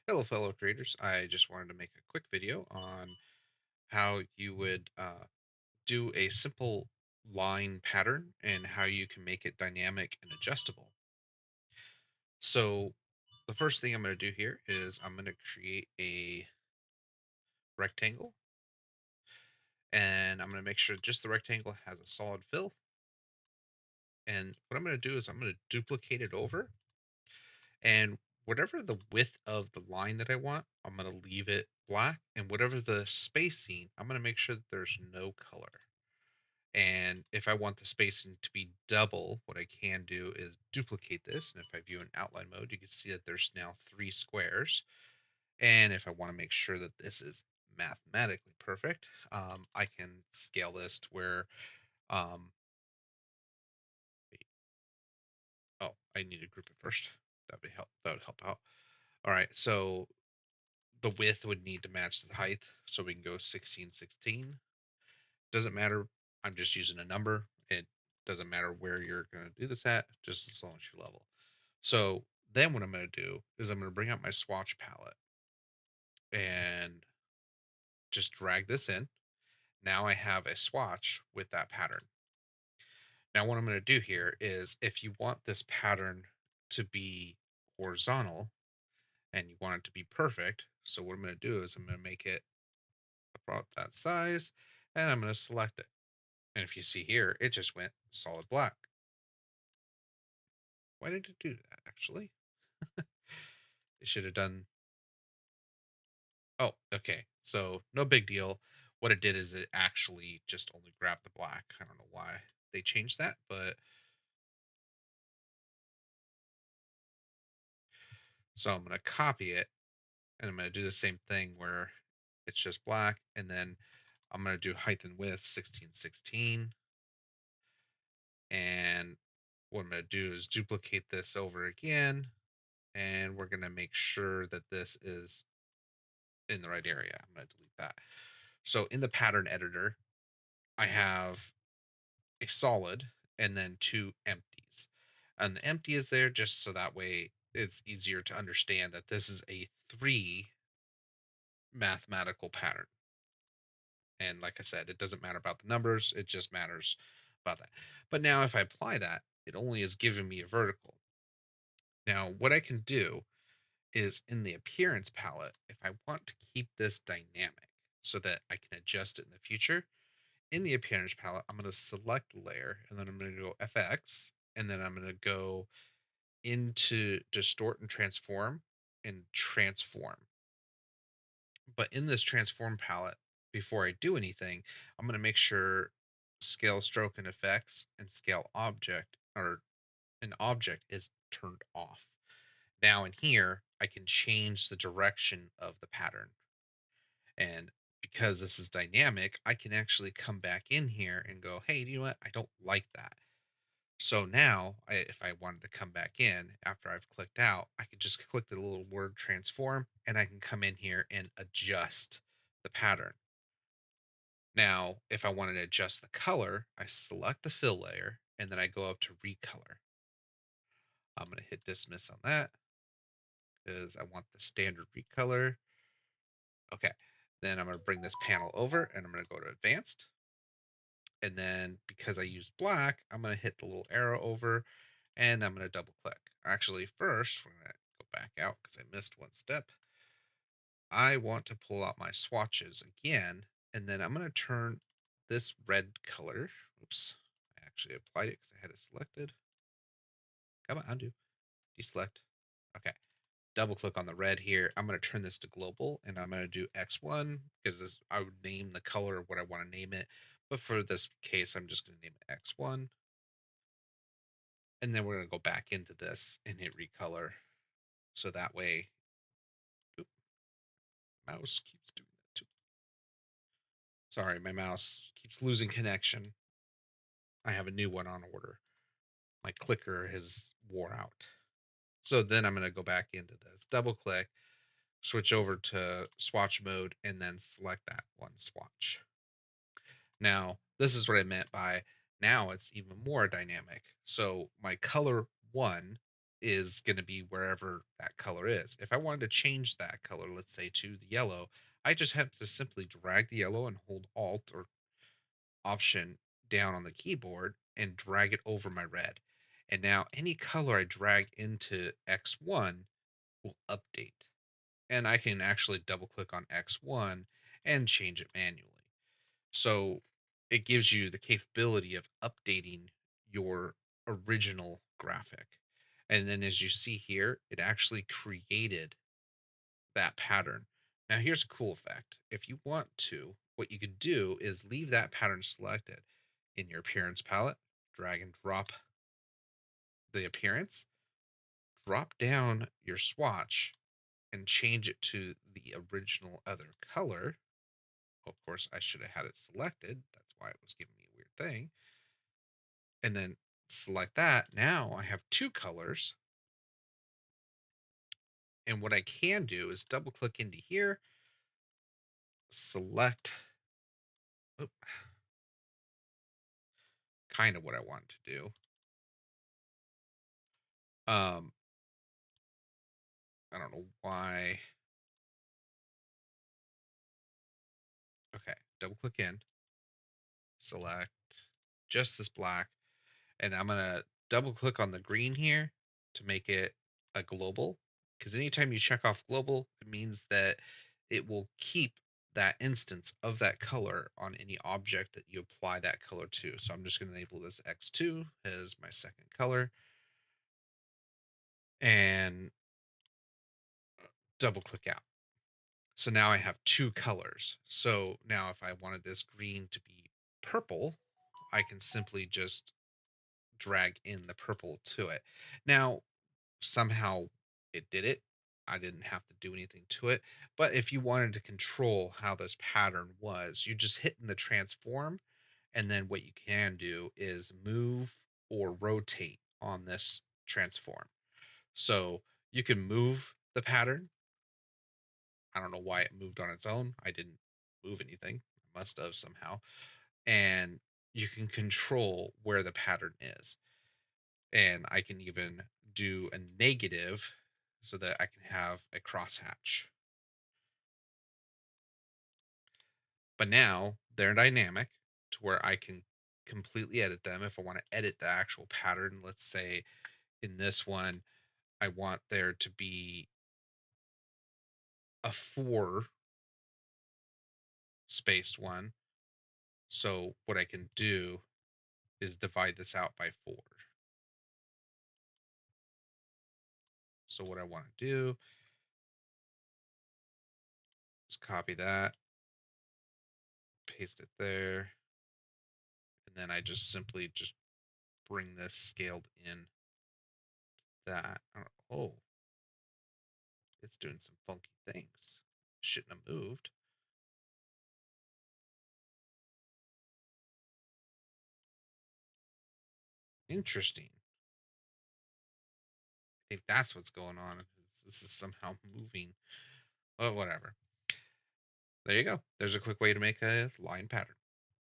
Hello, fellow creators. I just wanted to make a quick video on how you would do a simple line pattern and how you can make it dynamic and adjustable. So, the first thing I'm going to do here is I'm going to create a rectangle, and I'm going to make sure just the rectangle has a solid fill. And what I'm going to do is I'm going to duplicate it over, and whatever the width of the line that I want, I'm going to leave it black, and whatever the spacing, I'm going to make sure that there's no color. And if I want the spacing to be double, what I can do is duplicate this. And if I view in outline mode, you can see that there's now 3 squares. And if I want to make sure that this is mathematically perfect, I can scale this to where, um, oh, I need to group it first. That would help out. All right, so the width would need to match the height. So we can go 16, 16. Doesn't matter. I'm just using a number. It doesn't matter where you're going to do this at, just as long as you level. So then what I'm going to do is I'm going to bring out my swatch palette and just drag this in. Now I have a swatch with that pattern. Now what I'm going to do here is if you want this pattern to be horizontal and you want it to be perfect, so what I'm going to do is I'm going to make it about that size and I'm going to select it. And if you see here, it just went solid black. Why did it do that actually? It should have done. Oh, okay. So no big deal. What it did is it actually just only grabbed the black. I don't know why they changed that, but so I'm going to copy it and I'm going to do the same thing where it's just black. And then I'm going to do height and width 1616. And what I'm going to do is duplicate this over again. And we're going to make sure that this is in the right area. I'm going to delete that. So in the pattern editor, I have a solid and then 2 empties. And the empty is there just so that way it's easier to understand that this is a 3 mathematical pattern. And like I said, it doesn't matter about the numbers, it just matters about that. But now if I apply that, it only is giving me a vertical. Now, what I can do is in the appearance palette, if I want to keep this dynamic so that I can adjust it in the future, in the appearance palette, I'm going to select layer and then I'm going to go FX and then I'm going to go into distort and transform. But in this transform palette, before I do anything, I'm going to make sure scale stroke and effects and scale object or an object is turned off. Now in here, I can change the direction of the pattern. And because this is dynamic, I can actually come back in here and go, hey, you know what? I don't like that. So now, if I wanted to come back in after I've clicked out, I can just click the little word transform and I can come in here and adjust the pattern. Now, if I wanted to adjust the color, I select the fill layer and then I go up to recolor. I'm going to hit dismiss on that because I want the standard recolor. Okay, then I'm going to bring this panel over and I'm going to go to advanced. And then because I used black, I'm going to hit the little arrow over and I'm going to double click. Actually, first, we're going to go back out because I missed one step. I want to pull out my swatches again, and then I'm going to turn this red color. Oops, I actually applied it because I had it selected. Come on, undo, deselect. Okay, double click on the red here. I'm going to turn this to global and I'm going to do X1 because this, I would name the color of what I want to name it. But for this case, I'm just going to name it X1. And then we're going to go back into this and hit recolor. So that way, oop, mouse keeps doing that too. Sorry, my mouse keeps losing connection. I have a new one on order. My clicker has wore out. So then I'm going to go back into this, double click, switch over to swatch mode, and then select that one swatch. Now, this is what I meant by now it's even more dynamic. So my color 1 is going to be wherever that color is. If I wanted to change that color, let's say to the yellow, I just have to simply drag the yellow and hold Alt or Option down on the keyboard and drag it over my red. And now any color I drag into X1 will update. And I can actually double click on X1 and change it manually. So it gives you the capability of updating your original graphic. And then as you see here, it actually created that pattern. Now here's a cool effect. If you want to, what you could do is leave that pattern selected in your appearance palette, drag and drop the appearance, drop down your swatch and change it to the original other color. Of course, I should have had it selected. That's why it was giving me a weird thing. And then select that. Now I have two colors. And what I can do is double click into here, select kind of what I want to do. Um, I don't know why. Okay, double click in, select just this black, and I'm gonna double click on the green here to make it a global. Because anytime you check off global, it means that it will keep that instance of that color on any object that you apply that color to. So I'm just going to enable this X2 as my second color and double click out. So now I have two colors. So now if I wanted this green to be purple, I can simply just drag in the purple to it. Now, somehow it did it. I didn't have to do anything to it. But if you wanted to control how this pattern was, you just hit in the transform. And then what you can do is move or rotate on this transform. So you can move the pattern. I don't know why it moved on its own. I didn't move anything. I must have somehow. And you can control where the pattern is. And I can even do a negative so that I can have a crosshatch. But now they're dynamic to where I can completely edit them. If I want to edit the actual pattern, let's say in this one, I want there to be a 4 spaced one. So what I can do is divide this out by 4. So what I want to do is copy that, paste it there, and then I just simply just bring this scaled in that. Oh, it's doing some funky things. Shouldn't have moved. Interesting. I think that's what's going on. This is somehow moving. Oh, whatever. There you go. There's a quick way to make a line pattern.